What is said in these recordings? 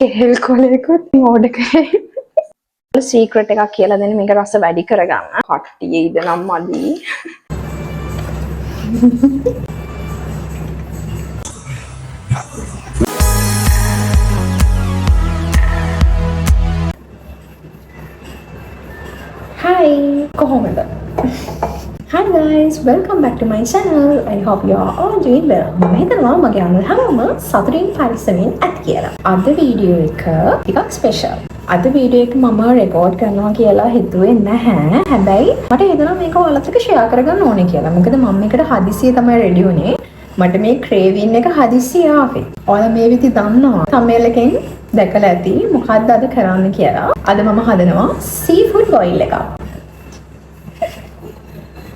කෙහෙල් කොලයකුත් ඕඩර් කරේ. සීක්‍රට් එකක් කියලා දෙන්න මේක රස වැඩි කරගන්න. කට්ටිය ඉද නම් මදි. Hi, කොහොමද? Hi guys, welcome back to my channel. I hope you are all doing well. මම හිතනවා මගේ අනුර හැමෝම සතුටින් පරිස්සමින් ඇති කියලා. අද වීඩියෝ එක ටිකක් ස්පෙෂල්. අද වීඩියෝ එක මම රෙකෝඩ් කරනවා කියලා හිතුවේ නැහැ. හැබැයි මට හිතෙනවා මේක ඔයාලත් එක්ක ෂෙයා කරගන්න ඕනේ කියලා. මොකද මම මේකට හදිසියෙ තමයි රෙඩි වුණේ. මට මේ ක්‍රේවින් එක හදිසියෙ ආවේ. ඔයාලා මේ විදි දන්නවා. thumbnail එකෙන් දැකලා ඇති මොකක්ද අද කරන්න කියලා. අද මම හදනවා seafood boil එකක්.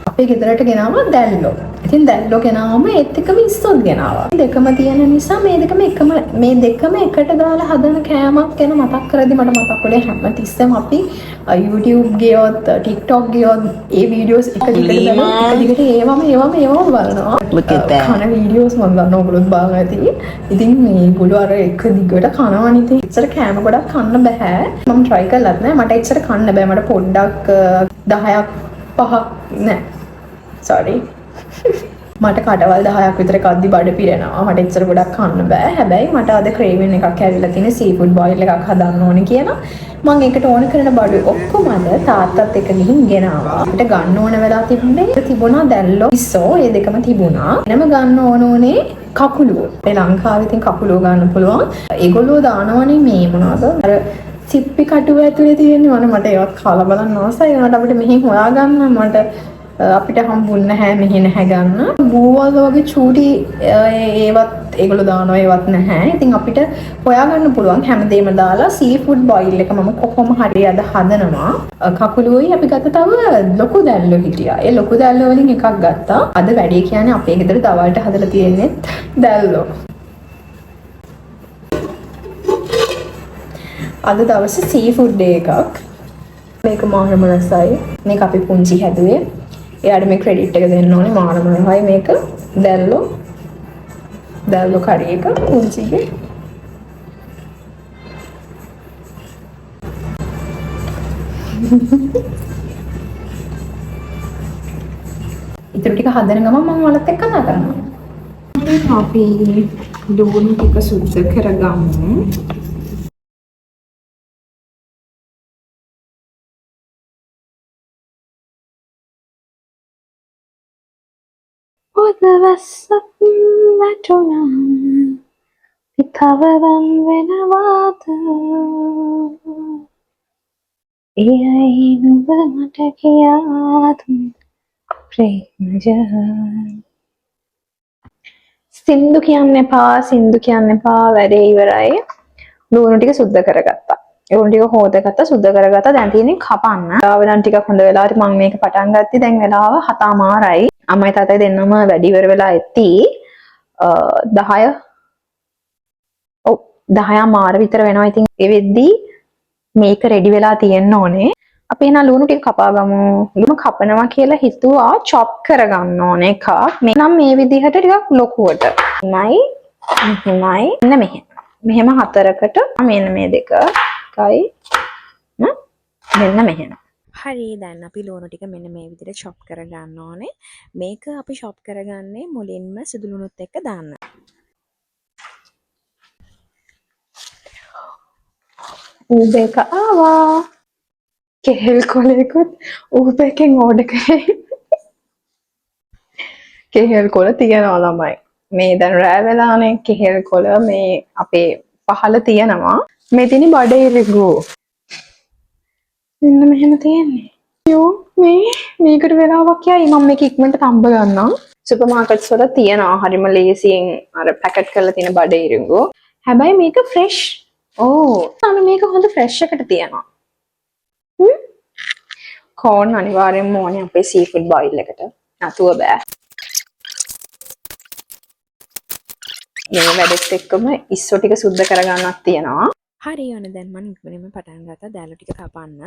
අපේ ගෙදරට ගෙනාවා දැල්ලෝ. ඉතින් දැල්ලෝ ගෙනාවම ඒත් එක්කම ඉස්සොත් ගෙනාවා. දෙකම තියෙන නිසා මේ දෙකම එකට දාලා හදන කෑමක් ගැන මතක් කරද්දි මට මතක් වුණේ හැමතිස්සෙම අපි YouTube ගියොත් TikTok ගියොත් ඒ වීඩියෝස් එක දිගට ඒවම බලනවා. කන වීඩියෝස් මම ගන්න ඔයගොල්ලොත් බලන්න ඇති. ඉතින් මේගොල්ලෝ අර එක දිගට කනවනේ. ඉතින් ඉතර කෑම ගොඩක් කන්න බෑ. මම try කරලත් නෑ. මට ඉතර කන්න බෑ. මට පොඩ්ඩක් 10ක් 5ක් නෑ. sorry මට කඩවල් 10ක් විතර කද්දි බඩ පිරෙනවා. මට එච්චර ගොඩක් කන්න බෑ. හැබැයි මට අද ක්‍රේවින් එකක් ඇවිල්ලා තියෙන සීෆුඩ් බොයිල් එකක් හදන්න ඕනේ කියලා මම ඒකට ඕන කරන බඩු ඔක්කොම අද තාත්තත් එක්ක ගිහින් ගෙනාවා. අපිට ගන්න ඕන වෙලා තිබුණා දැල්ලෝ ඉස්සෝ ඒ දෙකම තිබුණා. එනම ගන්න ඕනේ කකුලුව. ඒ ලංකාවේ ඉතින් කකුලුව ගන්න පුළුවන්. ඒගොල්ලෝ දානවනේ මේ මොනවද? අර සිප්පි කටුව ඇතුලේ තියෙන්නේ මට ඒවත් කාලා බලන්න ආසයි. ඒකට අපිට මෙහෙන් හොයාගන්න මට අපිට හම්බුන්නේ නැහැ මෙහෙ නැහැ ගන්න. බූවල් වගේ චූටි ඒවත් ඒගොල්ලෝ දානවා ඒවත් නැහැ. ඉතින් අපිට හොයාගන්න පුළුවන් හැමදේම දාලා සීෆුඩ් බොයිල් එක මම කොහොම හරි අද හදනවා. කකුලුවයි අපි ගත්ත තව ලොකු දැල්ලෝ හිටියා. ඒ ලොකු දැල්ලෝ වලින් එකක් ගත්තා. අද වැඩේ කියන්නේ අපේ ගෙදර දවල්ට හදලා තියෙන්නේ දැල්ලෝ. අද දවසේ සීෆුඩ් ඩේ එකක්. මේක මාරම රසයි. මේක අපි පුංචි හැදුවේ. එයාට මේ ක්‍රෙඩිට් එක දෙන්න ඕනේ මාරම රසයි මේක. දැල්ලෝ කරි එක පුංචිගේ. ඉතින් ටික හදන ගමන් මම ඔයාලත් එක්ක කතා කරනවා. අපි ලුණු ටික සුද්ධ කරගමු. ඔදවස්සක් වැටුණා පිටවරන් වෙනවාද එයයි නුඹ මට කියා දුන් ප්‍රේමජ සින්දු කියන්න එපා වැඩේ ඉවරයි. ලුණු ටික සුද්ධ කරගත්තා. ලුණු ටික හොදගත්තා සුද්ධ කරගත්තා. දැන් තියෙන්නේ කපන්න. ආවනම් ටිකක් හොඳ වෙලාවට මම මේක පටන් ගත්තී. දැන් වෙලාව 7:00යි. අම්මයි තාත්තයි දෙන්නම වැඩි ඉවර වෙලා ඇති 10 විතර වෙනවා. ඉතින් ඒ වෙද්දි මේක රෙඩි වෙලා තියෙන්න ඕනේ. අපි එන ලුණු ටික කපා ගමු. ලුණු කපනවා කියලා හිතුවා චොප් කරගන්න ඕනේ එකක්. මේ නම් මේ විදිහට ටිකක් ලොකුවට. මෙහෙමයි. මෙහෙම 4කට මෙන්න මේ දෙක එකයි මෙන්න මෙහෙම. හරි දැන් අපි ලුණු ටික මෙන්න මේ විදිහට chop කරගන්න ඕනේ. මේක අපි chop කරගන්නේ මුලින්ම සුදු ලුණුත් එක්ක දාන්න. ඌබේක ආවා. කෙහෙල් කොලයකුත් ඌබේකෙන් ඕඩර් කරේ. කෙහෙල් කොල තියනවා ළමයි. මේ දැන් රෑ වෙලානේ කෙහෙල් කොල මේ අපේ පහළ තියනවා. මේ තියෙන බඩේ රිගු. මෙන්න මෙහෙම තියෙන්නේ. මේකට වෙලාවක් යයි මම මේක ඉක්මනට තඹ ගන්නම්. සුපර් මාකට්ස් වල තියනවා හරිම ලේසියෙන් අර පැකට් කරලා තියෙන බඩේ රිංගු. හැබැයි මේක ෆ්‍රෙෂ්. අන්න මේක හොඳ ෆ්‍රෙෂ් එකට තියනවා. කෝන් අනිවාර්යෙන්ම ඕනේ අපේ සීෆුඩ් බොයිල් එකට. නැතුව බෑ. මේ වැඩෙත් එක්කම ඉස්සෝ ටික සුද්ධ කරගන්නක් තියෙනවා. හරි ඔන්න දැන් මම ඉක්මනින්ම පටන් ගත්තා දැල්ලු ටික කපන්න.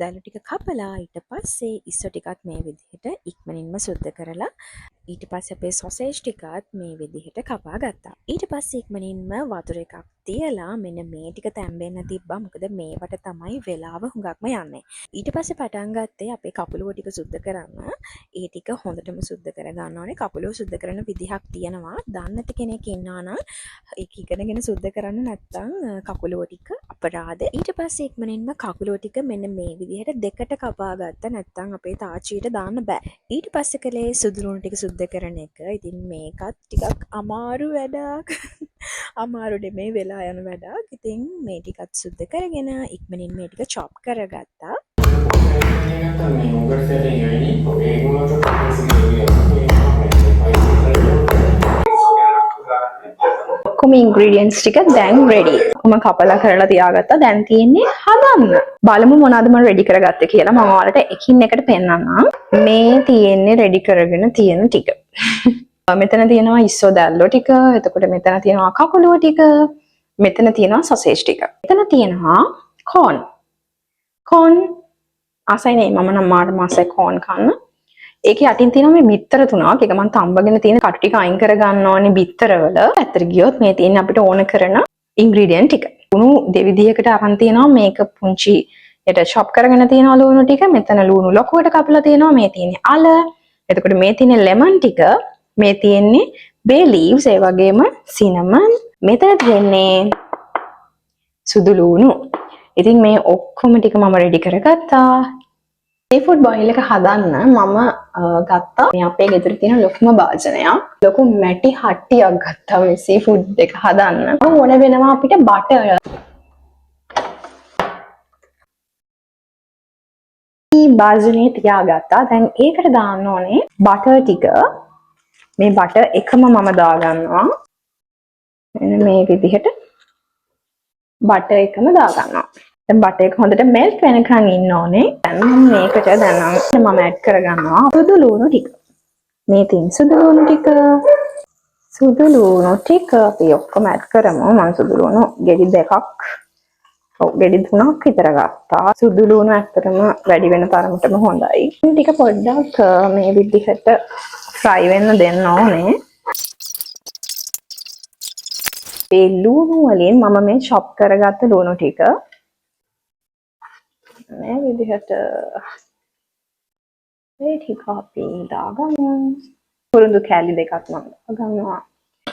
දැල්ලු ටික කපලා ඊට පස්සේ ඉස්සෝ ටිකක් මේ විදිහට ඉක්මනින්ම සුද්ධ කරලා ඊට පස්සේ අපේ සොසේජ් ටිකත් මේ විදිහට කපා ගත්තා. ඊට පස්සේ ඉක්මනින්ම වතුර එකක් තියලා මෙන්න මේ ටික තැම්බෙන්න තිබ්බා. මොකද මේවට තමයි වෙලාව හුඟක්ම යන්නේ. ඊට පස්සේ පටන් ගත්තේ අපේ කපුලුව ටික සුද්ධ කරන්න. ඒ ටික හොඳටම සුද්ධ කර ගන්න ඕනේ. කපුලුව සුද්ධ කරන විදිහක් තියෙනවා. දන්නේ නැති කෙනෙක් ඉන්නවා නම් ඒක ඉගෙනගෙන සුද්ධ කරන්න නැත්නම් කකුලුව ටික අපරාධ. ඊට පස්සේ ඉක්මනින්ම කකුලුව ටික මෙන්න මේ විදිහට දෙකට කපා ගත්ත නැත්නම් අපේ තාච්චියට දාන්න බෑ. ඊට පස්සේ කලේ සුදුලුණු ටික සුද්ධ කරන එක. ඉතින් මේකත් ටිකක් අමාරු වැඩක්. අමාරු නෙමේ වෙලා යන වැඩක්. ඉතින් මේ ටිකත් සුද්ධ කරගෙන ඉක්මනින් මේ ටික චොප් කරගත්තා. ඔක්කොම ඉන්ග්‍රීඩියන්ට්ස් ටික දැන් රෙඩි. මම කපලා කරලා තියාගත්තා. දැන් තියෙන්නේ හදන්න. බලමු මොනවද මම රෙඩි කරගත්තේ කියලා. මම ඔයාලට එකින් එකට පෙන්නන්නම්. මේ තියෙන්නේ රෙඩි කරගෙන තියෙන ටික. මෙතන තියෙනවා ඉස්සෝ දැල්ලෝ ටික. එතකොට මෙතන තියෙනවා කකුලුව ටික. මෙතන තියෙනවා සොසේජ් ටික. මෙතන තියෙනවා කෝන්. කෝන් ආසයිනේ මම නම් මාසෙ කෝන් කන්න. ඒකේ යටින් තියෙනවා මේ බිත්තර තුනක්. ඒක මම තඹගෙන තියෙන කටු ටික අයින් කර ගන්න ඕනේ බිත්තරවල. ඇත්තට ගියොත් මේ තියෙන අපිට ඕන කරන ඉන්ග්‍රීඩියන්ට් ටික. ලුණු දෙවිදියකට අරන් තියෙනවා. මේක පුංචි යට චොප් කරගෙන තියෙනවා ලුණු ටික. මෙතන ලුණු ලොකුවට කපලා තියෙනවා. මේ තියෙන්නේ අල. එතකොට මේ තියෙන්නේ ලෙමන් ටික. මේ තියෙන්නේ බේ ලීව්ස්. ඒ වගේම සිනමන්. මෙතන තියෙන්නේ සුදු ලුණු. ඉතින් මේ ඔක්කොම ටික මම රෙඩි කරගත්තා. සීෆුඩ් බොයිල් එක හදන්න මම ගත්තා මේ අපේ ගෙදර තියෙන ලොකුම භාජනයක්. ලොකු මැටි හට්ටියක් ගත්තා මේ සීෆුඩ් එක හදන්න. ඕන වෙනවා අපිට බටර්. මේ භාජනේ තියාගත්තා. දැන් ඒකට දාන්න ඕනේ බටර් ටික. මේ බටර් එකම මම දාගන්නවා. මෙන්න මේ විදිහට බටර් එකම දාගන්නවා. දැන් බටර් එක හොඳට මෙල්ට් වෙනකන් ඉන්න ඕනේ. දැන් මේකට දැන් මම ඇඩ් කරගන්නවා සුදු ලුණු ටික. මේ තියෙන සුදු ලුණු ටික. සුදු ලුණු ටික අපි ඔක්කොම ඇඩ් කරමු. මම සුදු ලුණු ගෙඩි දෙකක් ගෙඩි 3ක් විතර ගත්තා. සුදු ලුණු ඇත්තටම වැඩි වෙන තරමටම හොඳයි. ටික පොඩ්ඩක් මේ විදිහට ෆ්‍රයි වෙන්න දෙන්න ඕනේ. මේ ලුණු වලින් මම මේ චොප් කරගත්ත ලුණු ටික මේ විදිහට මේ ටික අපි දාගමු. පුරුදු කැලි දෙකක් මම දාගන්නවා.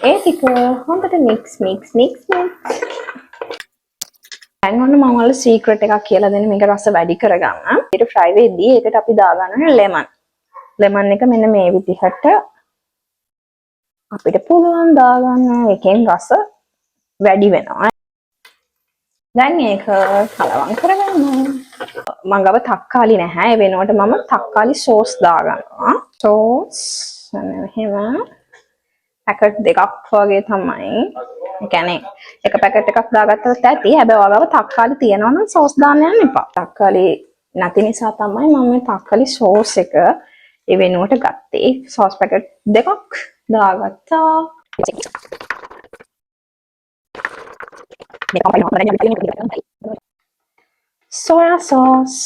ඒ ටික හොඳට මික්ස්. දැන් ඔන්න මම ඔයාලට සීක්‍රට් එකක් කියලා දෙන්න මේක රස වැඩි කරගන්න. ඊට ෆ්‍රයි වෙද්දී ඒකට අපි දාගන්න ලෙමන්. ලෙමන් එක මෙන්න මේ විදිහට අපිට පුළුවන් දාගන්න. එකෙන් රස වැඩි වෙනවා. දැන් ඒක කලවම් කරගන්න. මම ගාව තක්කාලි නැහැ. ඒ වෙනුවට මම තක්කාලි සෝස් දාගන්නවා. සෝස් එහෙම පැකට් දෙකක් වගේ තමයි. ඒ කියන්නේ එක පැකට් එකක් දාගත්තත් ඇති. හැබැයි ඔයාලව තක්කාලි තියනවා නම් සෝස් දාන්න යන්න එපා. තක්කාලි නැති නිසා තමයි මම මේ තක්කාලි සෝස් එක ඒ වෙනුවට ගත්තේ. සෝස් පැකට් දෙකක් දාගත්තා. soya sauce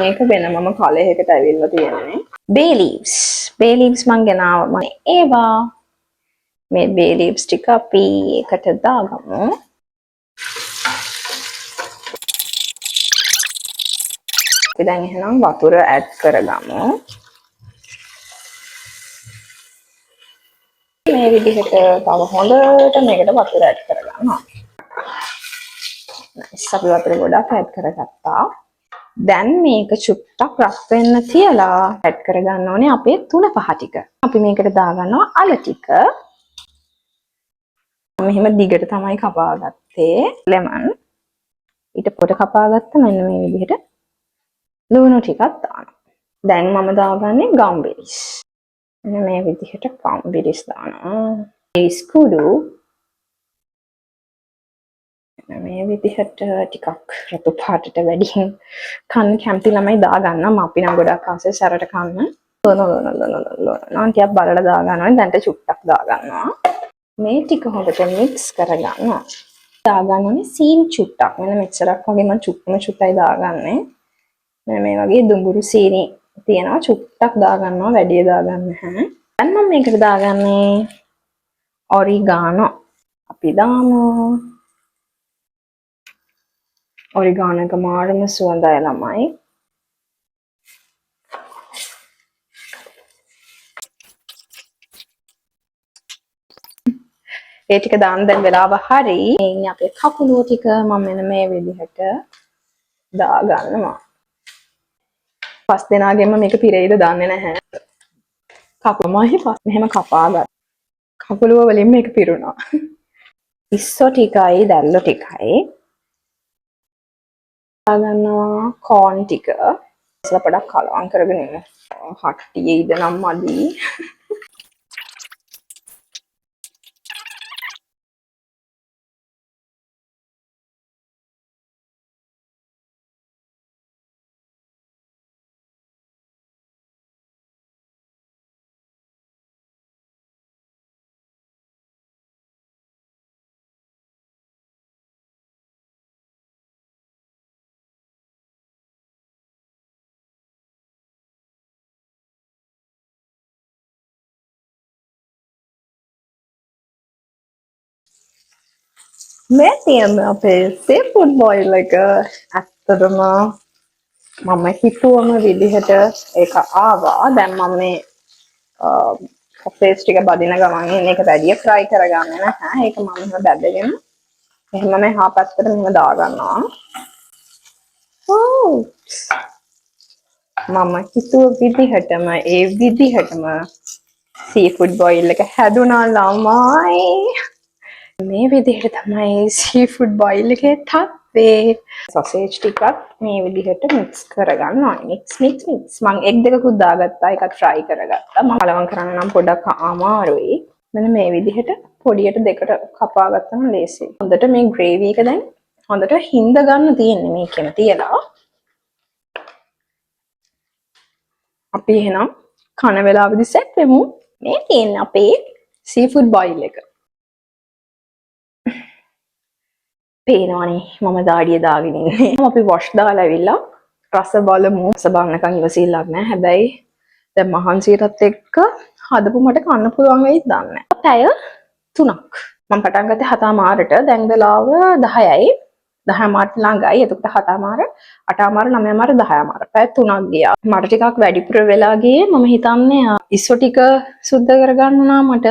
මේක වෙනමම කලයකට ඇවිල්ලා තියෙන්නේ. bay leaves මං ගෙනාවම ඒවා. මේ bay leaves ටික අපි එකට දාගමු. අපි දැන් එහෙනම් වතුර ඇඩ් කරගමු. මේ විදිහට තව හොඳට මේකට වතුර ඇඩ් කරගන්නවා. අපි වතුර ගොඩක් ඇඩ් කරගත්තා. දැන් මේක චුට්ටක් රස් වෙන්න තියලා ඇඩ් කරගන්න ඕනේ අපේ 3-5 ටික. අපි මේකට දාගන්නවා අල ටික. මෙහෙම දිගට තමයි කපාගත්තේ ලෙමන්. ඊට පොඩ කපාගත්ත මෙන්න මේ විදිහට ලුණු ටිකක් දානවා. දැන් මම දාගන්නේ ගම්බිරිස්. මෙන්න මේ විදිහට ගම්බිරිස් දානවා. ඒ ස්කුඩු මේ විදිහට ටිකක් රතු පාටට වැඩියෙන් කන්න කැමති ළමයි දාගන්නම්. අපි නම් ගොඩක් ආසයි සැරට කන්න. නෝන ටිකක් බලලා දාගන්නවා. දැන්ට චුට්ටක් දාගන්නවා. මේ ටික හොඳට මික්ස් කරගන්නවා. දාගන්න ඕනේ සීනි චුට්ටක්. මෙන්න මෙච්චරක් වගේ මම චුට්ටයි දාගන්නේ. මෙන්න මේ වගේ දුඹුරු සීනි තියෙනවා. චුට්ටක් දාගන්නවා. වැඩි දාගන්න නැහැ. දැන් මම මේකට දාගන්නේ ඔරිගානෝ අපි දාමු. ඔරිගානෝ එක මාරම සුවඳයි ළමයි. ඒ ටික දාන්න දැන් වෙලාව හරි. මේ අපේ කකුලුව ටික මම මෙන්න මේ විදිහට දා ගන්නවා. පස් දෙනාගෙම මේක පිරෙයිද දන්නේ නැහැ. කකුමයි පස් මෙහෙම කපා ගන්න. කකුලුව වලින් මේක පිරුණා. ඉස්සෝ ටිකයි දැල්ලෝ ටිකයි දා ගන්නවා කෝන් ටික. ඉස්සලා පොඩක් කලවම් කරගෙන ඉන්න. හට්ටියේ ඉඳ නම් මදි. මේ තියෙන අපේ seafood boil එක ඇත්තටම මම හිතුවම විදිහට ඒක ආවා. දැන් මම මේ ෆේස් ටික බදින ගමන් ඒක වැඩි ෆ්‍රයි කරගන්නේ නැහැ. ඒක මම එහෙම බැදගෙන එහෙම මේ හා පැත්තට මෙහෙම දා ගන්නවා. මම හිතුව විදිහටම ඒ විදිහටම seafood boil එක හැදුනා ළමයි. මේ විදිහට තමයි seafood boil එකේ තත්ත්වේ. sausage ටිකත් මේ විදිහට mix කරගන්නවා. mix මම egg දෙකකුත් දාගත්තා. එකක් fry කරගත්තා. මම කලවම් කරන්න නම් පොඩක් අමාරුයි. මෙන්න මේ විදිහට පොඩියට දෙකට කපා ගත්තම ලේසියි. හොඳට මේ gravy එක දැන් හොඳට හිඳ ගන්න තියෙන්නේ මේකෙම තියලා. අපි එහෙනම් කන වෙලාවදී සෙට් වෙමු. මේ තියෙන්නේ අපේ seafood boil එක. පේනවනේ මම දාඩිය දාගෙන ඉන්නේ. අපි wash දාලා ඇවිල්ලා රස බලමු. රස බලනකන් ඉවසිල්ලක් නැහැ. හැබැයි දැන් මහන්සියටත් එක්ක හදපු මට කන්න පුළුවන් වෙයිද දන්නේ නැහැ. පැය 3ක්. මම පටන් ගත්තේ 7:00 දැන් වෙලාව 10යි. 10:00 ළඟයි. එතකොට 7:00 8:00 9:00 10:00 පැය 3ක් ගියා. මට ටිකක් වැඩිපුර වෙලා ගියේ. මම හිතන්නේ ඉස්සෝ ටික සුද්ධ කරගන්න උනා මට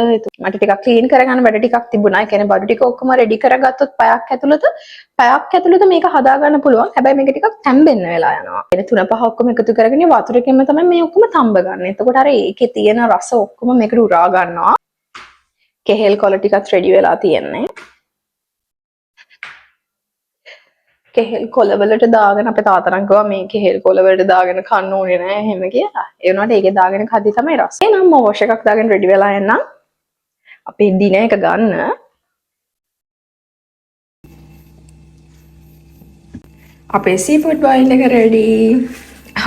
ටිකක් ක්ලීන් කරගන්න වැඩ ටිකක් තිබුණා. ඒ කියන්නේ බඩු ටික ඔක්කොම රෙඩි කරගත්තොත් පැයක් ඇතුළත මේක හදා ගන්න පුළුවන්. හැබැයි මේක ටිකක් තැම්බෙන්න වෙලා යනවා. එනේ 3-5 ඔක්කොම එකතු කරගෙන වතුරකින්ම තමයි මේ ඔක්කොම තඹ ගන්න. එතකොට අර ඒකේ තියෙන රස ඔක්කොම මේකට උරා ගන්නවා. කෙහෙල් කොළ ටිකක් රෙඩි වෙලා තියෙන්නේ. කෙහෙල් කොළ වලට දාගෙන අපේ තාත්තා කිව්වා මේ කෙහෙල් කොළ වලට දාගෙන කන්න ඕනේ නෑ එහෙම කියලා. ඒ වුණාට ඒකේ දාගෙන කද්දි තමයි රස. එහෙනම් මම වොෂ් එකක් දාගෙන රෙඩි වෙලා යන්නම්. අපේ දින එක ගන්න. අපේ seafood boil එක රෙඩි.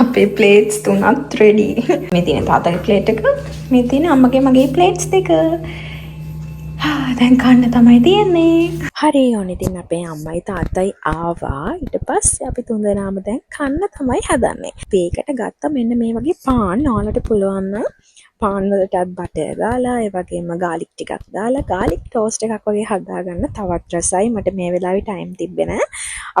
අපේ plates 3ක් රෙඩි. මේ තියෙන තාත්තගේ plate එක, මේ තියෙන අම්මගේ මගේ plates දෙක. දැන් කන්න තමයි තියෙන්නේ. හරි ඕන ඉතින් අපේ අම්මයි තාත්තයි ආවා. ඊට පස්සේ අපි තුන්දෙනාම දැන් කන්න තමයි හදන්නේ. අපි ඒකට ගත්ත මෙන්න මේ වගේ පාන්. ඔයාලට පුළුවන් නම් පාන් වලටත් බටර් දාලා ඒ වගේම ගාලික් ටිකක් දාලා ගාලික් ටෝස්ට් එකක් වගේ හදාගන්න තවත් රසයි. මට මේ වෙලාවේ ටයිම් තිබ්බේ නෑ.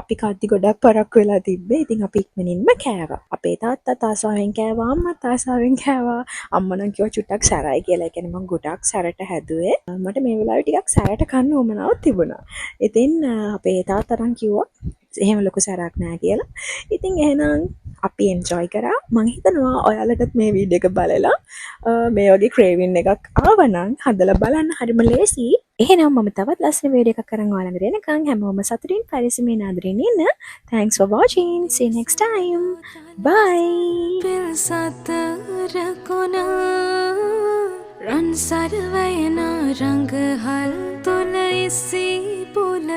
අපි කද්දි ගොඩක් පරක්කු වෙලා තිබ්බේ. ඉතින් අපි ඉක්මනින්ම කෑවා. අපේ තාත්තා ආසාවෙන් කෑවා, අම්මත් ආසාවෙන් කෑවා. අම්මා නම් කිව්වා චුට්ටක් සැරයි කියලා. ඒ කියන්නේ මම ගොඩක් සැරට හැදුවේ. මට මේ වෙලාවේ ටිකක් සැරට කන්න උවමනාවක් තිබුණා. ඉතින් අපේ තාත්තා කිව්වා එහෙම ලොකු සැරක් නෑ කියලා. ඉතින් එහෙනම් අපි එන්ජොයි කරා. මම හිතනවා ඔයාලටත් මේ වීඩියෝ එක බලලා මේ වගේ ක්‍රේවින් එකක් ආවනම් හදලා බලන්න හරිම ලේසි. එහෙනම් මම තවත් ලස්සන වීඩියෝ එකක් කරන් ඔයාලඟට එනකන් හැමෝම සතුටින් පරිස්සමෙන් ආදරෙන් ඉන්න. Thanks for watching. See you next time. Bye. රන් සරවයන රංගහල් තුල ඉසි පුලන